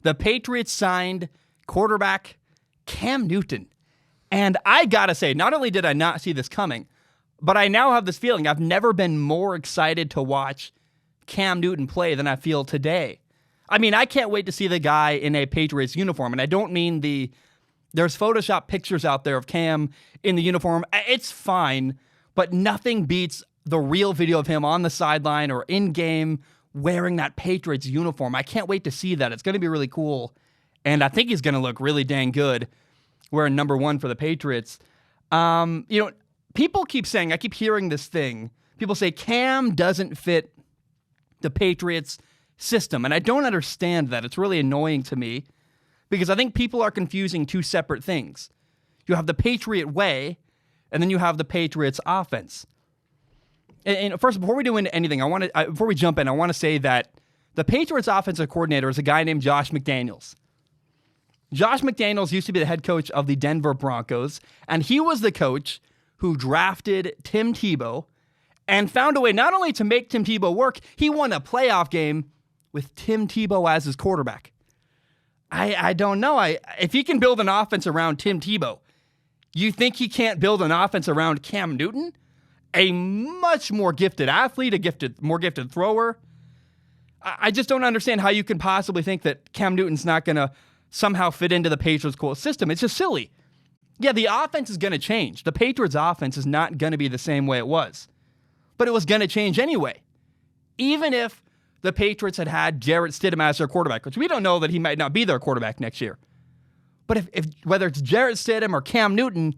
The Patriots signed quarterback Cam Newton. And I gotta say, not only did I not see this coming, but I now have this feeling I've never been more excited to watch Cam Newton play than I feel today. I mean, I can't wait to see the guy in a Patriots uniform. And I don't mean there's Photoshop pictures out there of Cam in the uniform. It's fine, but nothing beats the real video of him on the sideline or in game wearing that Patriots uniform. I can't wait to see that. It's going to be really cool. And I think he's going to look really dang good wearing number 1 for the Patriots. People keep saying, I keep hearing this thing. People say Cam doesn't fit the Patriots system. And I don't understand that. It's really annoying to me because I think people are confusing two separate things. You have the Patriot way, and then you have the Patriots offense. And first, before we do into anything, before we jump in, I want to say that the Patriots offensive coordinator is a guy named Josh McDaniels. Josh McDaniels used to be the head coach of the Denver Broncos, and he was the coach who drafted Tim Tebow and found a way not only to make Tim Tebow work, he won a playoff game with Tim Tebow as his quarterback. I don't know. If he can build an offense around Tim Tebow, you think he can't build an offense around Cam Newton? A much more gifted athlete, more gifted thrower. I just don't understand how you can possibly think that Cam Newton's not going to somehow fit into the Patriots' cool system. It's just silly. Yeah, the offense is going to change. The Patriots' offense is not going to be the same way it was. But it was going to change anyway. Even if the Patriots had Jarrett Stidham as their quarterback, which we don't know that he might not be their quarterback next year. But if whether it's Jarrett Stidham or Cam Newton,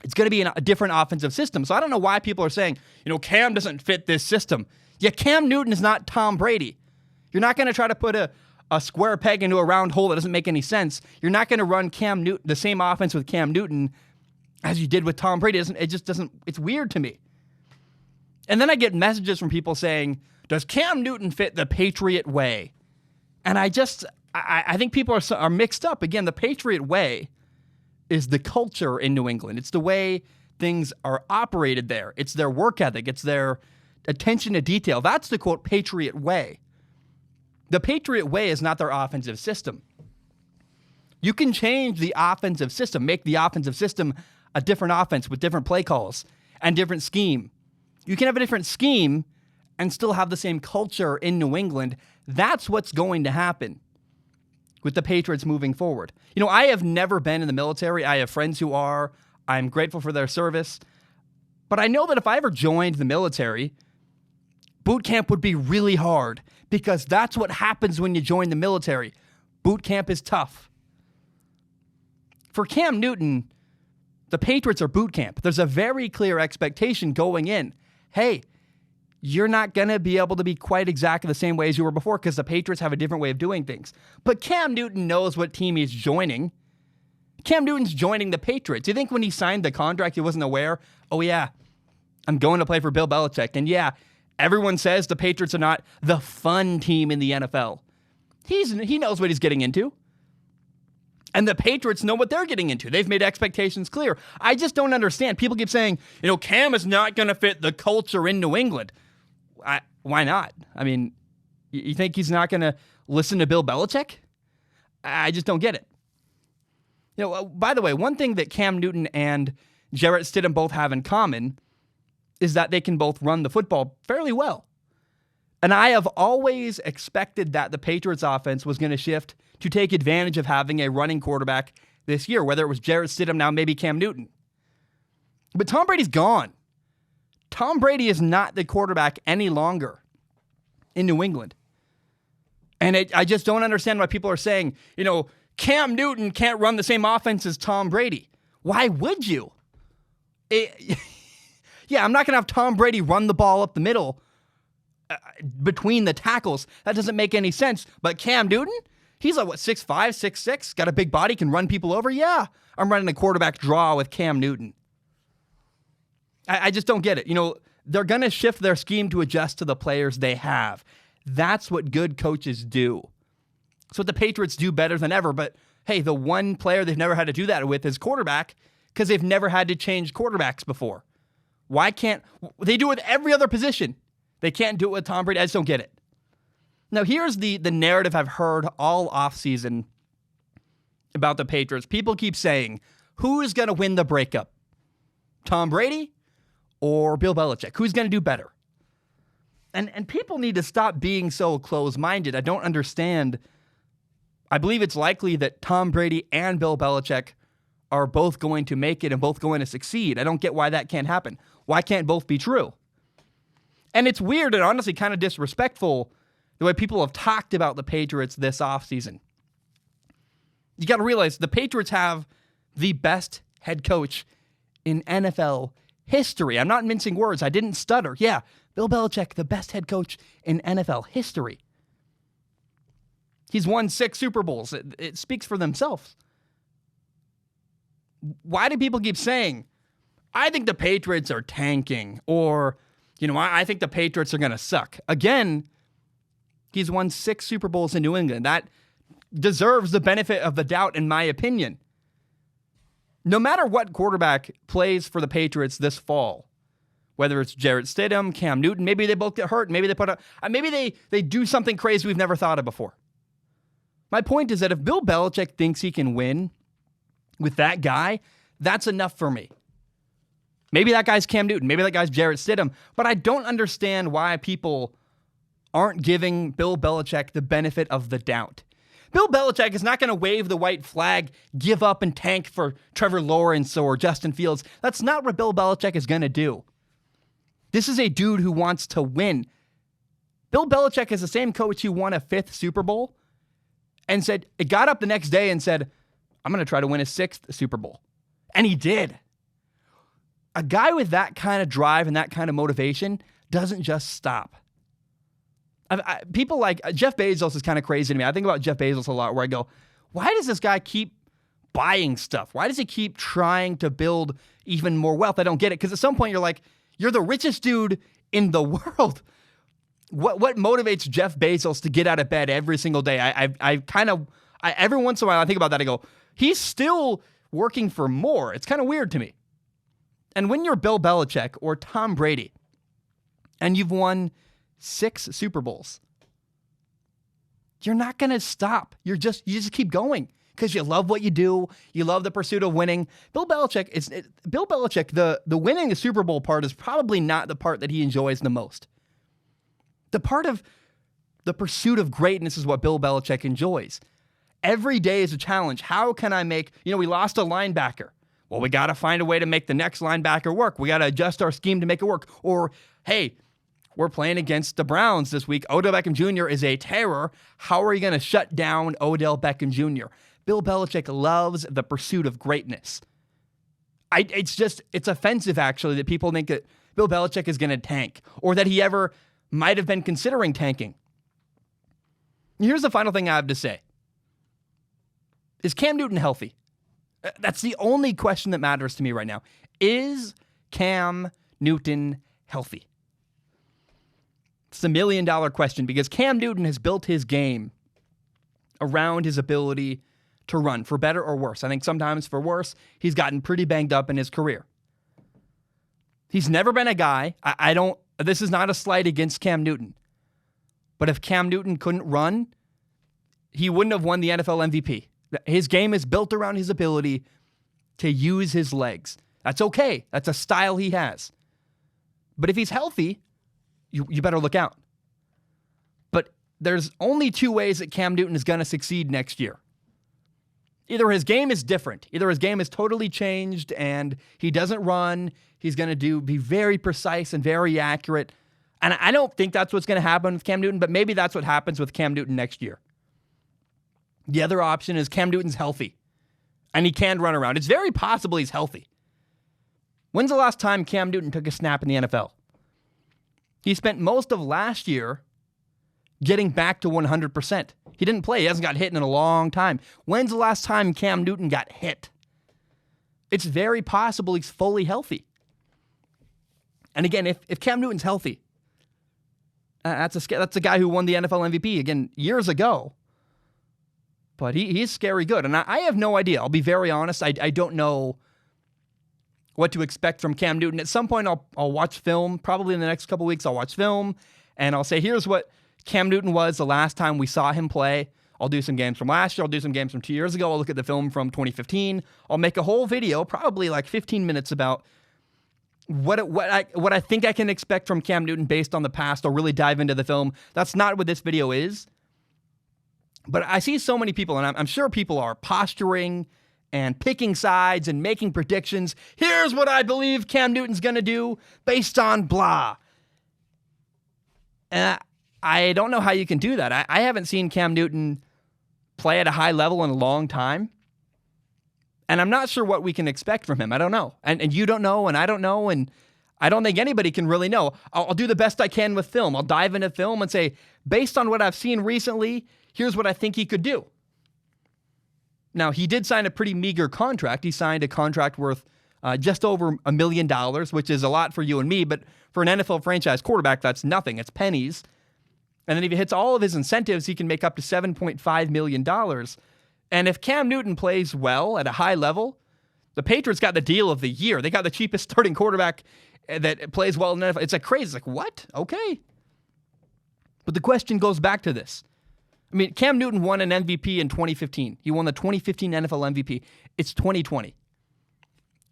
it's going to be a different offensive system. So I don't know why people are saying, Cam doesn't fit this system. Yeah, Cam Newton is not Tom Brady. You're not going to try to put a square peg into a round hole that doesn't make any sense. You're not going to run Cam Newton, the same offense with Cam Newton as you did with Tom Brady. It just doesn't, it's weird to me. And then I get messages from people saying, does Cam Newton fit the Patriot way? And I think people are mixed up. Again, the Patriot way is the culture in New England. It's the way things are operated there. It's their work ethic. It's their attention to detail. That's the, quote, Patriot way. The Patriot way is not their offensive system. You can change the offensive system, make the offensive system a different offense with different play calls and different scheme. You can have a different scheme and still have the same culture in New England. That's what's going to happen with the Patriots moving forward. I have never been in the military. I have friends who are. I'm grateful for their service. But I know that if I ever joined the military, boot camp would be really hard because that's what happens when you join the military. Boot camp is tough. For Cam Newton, the Patriots are boot camp. There's a very clear expectation going in. Hey, you're not going to be able to be quite exactly the same way as you were before because the Patriots have a different way of doing things. But Cam Newton knows what team he's joining. Cam Newton's joining the Patriots. Do you think when he signed the contract, he wasn't aware, oh yeah, I'm going to play for Bill Belichick. And yeah, everyone says the Patriots are not the fun team in the NFL. He knows what he's getting into. And the Patriots know what they're getting into. They've made expectations clear. I just don't understand. People keep saying, Cam is not going to fit the culture in New England. Why not? I mean, you think he's not going to listen to Bill Belichick? I just don't get it. By the way, one thing that Cam Newton and Jarrett Stidham both have in common is that they can both run the football fairly well. And I have always expected that the Patriots offense was going to shift to take advantage of having a running quarterback this year, whether it was Jarrett Stidham, now maybe Cam Newton. But Tom Brady's gone. Tom Brady is not the quarterback any longer in New England. And I just don't understand why people are saying, Cam Newton can't run the same offense as Tom Brady. Why would you? Yeah, I'm not going to have Tom Brady run the ball up the middle between the tackles. That doesn't make any sense. But Cam Newton, he's like, 6'5", 6'6", got a big body, can run people over? Yeah, I'm running a quarterback draw with Cam Newton. I just don't get it. They're going to shift their scheme to adjust to the players they have. That's what good coaches do. It's what the Patriots do better than ever. But, hey, the one player they've never had to do that with is quarterback because they've never had to change quarterbacks before. Why can't they do it with every other position? They can't do it with Tom Brady. I just don't get it. Now, here's the narrative I've heard all offseason about the Patriots. People keep saying, who is going to win the breakup? Tom Brady or Bill Belichick? Who's going to do better? And people need to stop being so close-minded. I don't understand. I believe it's likely that Tom Brady and Bill Belichick are both going to make it and both going to succeed. I don't get why that can't happen. Why can't both be true? And it's weird and honestly kind of disrespectful the way people have talked about the Patriots this offseason. You got to realize the Patriots have the best head coach in NFL history. I'm not mincing words. I didn't stutter. Yeah, Bill Belichick, the best head coach in NFL history. He's won 6 Super Bowls. It speaks for themselves. Why do people keep saying, I think the Patriots are tanking, or, I think the Patriots are going to suck? Again, he's won 6 Super Bowls in New England. That deserves the benefit of the doubt, in my opinion. No matter what quarterback plays for the Patriots this fall, whether it's Jarrett Stidham, Cam Newton, maybe they both get hurt, maybe they do something crazy we've never thought of before. My point is that if Bill Belichick thinks he can win with that guy, that's enough for me. Maybe that guy's Cam Newton, maybe that guy's Jarrett Stidham, but I don't understand why people aren't giving Bill Belichick the benefit of the doubt. Bill Belichick is not going to wave the white flag, give up and tank for Trevor Lawrence or Justin Fields. That's not what Bill Belichick is going to do. This is a dude who wants to win. Bill Belichick is the same coach who won a 5th Super Bowl and it got up the next day and said, I'm going to try to win a 6th Super Bowl. And he did. A guy with that kind of drive and that kind of motivation doesn't just stop. People like Jeff Bezos is kind of crazy to me. I think about Jeff Bezos a lot where I go, why does this guy keep buying stuff? Why does he keep trying to build even more wealth? I don't get it. Because at some point you're like, you're the richest dude in the world. What motivates Jeff Bezos to get out of bed every single day? Every once in a while I think about that. I go, he's still working for more. It's kind of weird to me. And when you're Bill Belichick or Tom Brady and you've won 6 Super Bowls, you're not going to stop. You just keep going because you love what you do. You love the pursuit of winning. Bill Belichick, the winning a Super Bowl part is probably not the part that he enjoys the most. The part of the pursuit of greatness is what Bill Belichick enjoys. Every day is a challenge. How can I make, we lost a linebacker. Well, we got to find a way to make the next linebacker work. We got to adjust our scheme to make it work. Or, hey, we're playing against the Browns this week. Odell Beckham Jr. is a terror. How are you going to shut down Odell Beckham Jr.? Bill Belichick loves the pursuit of greatness. It's offensive, actually, that people think that Bill Belichick is going to tank or that he ever might have been considering tanking. Here's the final thing I have to say. Is Cam Newton healthy? That's the only question that matters to me right now. Is Cam Newton healthy? It's the $1 million question because Cam Newton has built his game around his ability to run, for better or worse. I think sometimes for worse, he's gotten pretty banged up in his career. He's never been a guy, this is not a slight against Cam Newton, but if Cam Newton couldn't run, he wouldn't have won the NFL MVP. His game is built around his ability to use his legs. That's okay. That's a style he has. But if he's healthy, you better look out. But there's only 2 ways that Cam Newton is going to succeed next year. Either his game is different. Either his game is totally changed and he doesn't run. He's going to be very precise and very accurate. And I don't think that's what's going to happen with Cam Newton, but maybe that's what happens with Cam Newton next year. The other option is Cam Newton's healthy and he can run around. It's very possible he's healthy. When's the last time Cam Newton took a snap in the NFL? He spent most of last year getting back to 100%. He didn't play. He hasn't got hit in a long time. When's the last time Cam Newton got hit? It's very possible he's fully healthy. And again, if Cam Newton's healthy, that's a guy who won the NFL MVP, again, years ago. But he's scary good. And I have no idea. I'll be very honest. I don't know what to expect from Cam Newton. At some point, I'll watch film. Probably in the next couple weeks, I'll watch film. And I'll say, here's what Cam Newton was the last time we saw him play. I'll do some games from last year. I'll do some games from 2 years ago. I'll look at the film from 2015. I'll make a whole video, probably like 15 minutes, about what I think I can expect from Cam Newton based on the past. I'll really dive into the film. That's not what this video is. But I see so many people, and I'm sure people are posturing and picking sides and making predictions. Here's what I believe Cam Newton's going to do based on blah. And I don't know how you can do that. I haven't seen Cam Newton play at a high level in a long time. And I'm not sure what we can expect from him. I don't know. And you don't know, and I don't know, and I don't think anybody can really know. I'll do the best I can with film. I'll dive into film and say, based on what I've seen recently, here's what I think he could do. Now, he did sign a pretty meager contract. He signed a contract worth just over $1 million, which is a lot for you and me, but for an NFL franchise quarterback, that's nothing. It's pennies. And then if he hits all of his incentives, he can make up to $7.5 million. And if Cam Newton plays well at a high level, the Patriots got the deal of the year. They got the cheapest starting quarterback that plays well in the NFL. It's like crazy. It's like, what? Okay. But the question goes back to this. I mean, Cam Newton won an MVP in 2015. He won the 2015 NFL MVP. It's 2020.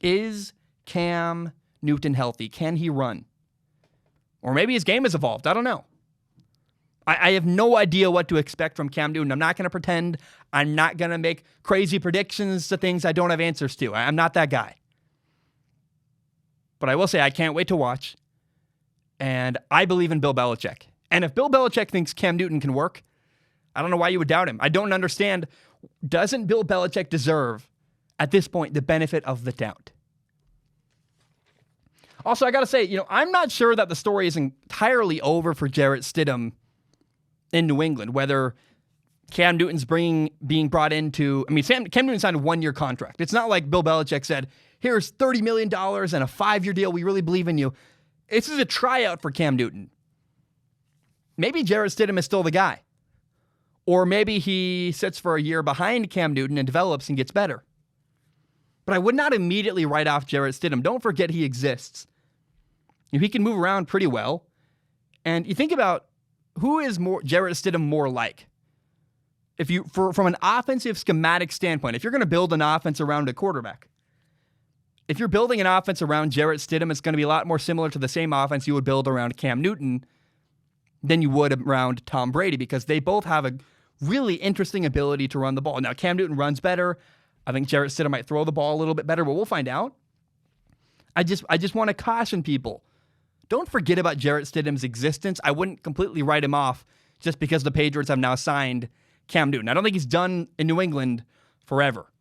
Is Cam Newton healthy? Can he run? Or maybe his game has evolved. I don't know. I have no idea what to expect from Cam Newton. I'm not going to pretend. I'm not going to make crazy predictions to things I don't have answers to. I'm not that guy. But I will say I can't wait to watch. And I believe in Bill Belichick. And if Bill Belichick thinks Cam Newton can work, I don't know why you would doubt him. I don't understand. Doesn't Bill Belichick deserve, at this point, the benefit of the doubt? Also, I got to say, I'm not sure that the story is entirely over for Jarrett Stidham in New England, whether Cam Newton's being brought into... Cam Newton signed a 1-year contract. It's not like Bill Belichick said, here's $30 million and a 5-year deal. We really believe in you. This is a tryout for Cam Newton. Maybe Jarrett Stidham is still the guy. Or maybe he sits for a year behind Cam Newton and develops and gets better. But I would not immediately write off Jarrett Stidham. Don't forget he exists. He can move around pretty well. And you think about who is Jarrett Stidham more like? If you, from an offensive schematic standpoint, if you're going to build an offense around a quarterback, if you're building an offense around Jarrett Stidham, it's going to be a lot more similar to the same offense you would build around Cam Newton than you would around Tom Brady, because they both have a really interesting ability to run the ball. Now, Cam Newton runs better. I think Jarrett Stidham might throw the ball a little bit better, but we'll find out. I just want to caution people. Don't forget about Jarrett Stidham's existence. I wouldn't completely write him off just because the Patriots have now signed Cam Newton. I don't think he's done in New England forever.